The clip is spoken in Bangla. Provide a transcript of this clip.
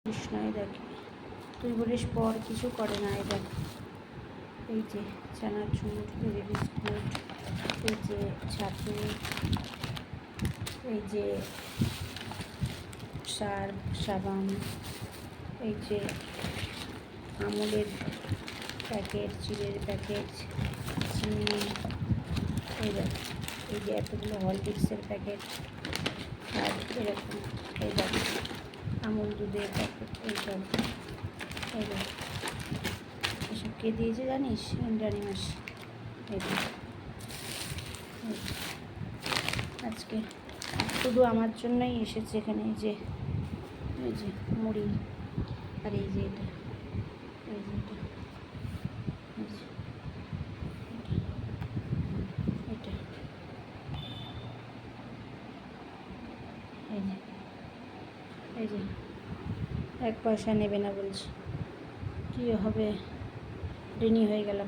কৃষ্ণায় দেখে তুই বলিস পর কিছু করে না। এই দেখ, এই যে চানাচুর, বেবি বিস্কুট, এই যে ছাতু, এই যে সার্ফ সাবান, এই যে আমুলের প্যাকেট, চিড়ের প্যাকেট, চিনি, এই দেখ এই যে এতগুলো হরলিক্সের প্যাকেট, আর এরকম এই দেখ আমুল দুধের প্যাকেট, এইসব এই দেখ এসব কে দিয়েছে জানিস? ইন্দ্রাণী মাসি। এই দেখ আজকে শুধু আমার জন্যই এসেছে এখানে। এই যে মুড়ি, আর এই যে এটা, এই যে এটা, এটা এই যে 1 পয়সা নেবে না বলছে। কী হবে, ঋণী হয়ে গেলাম।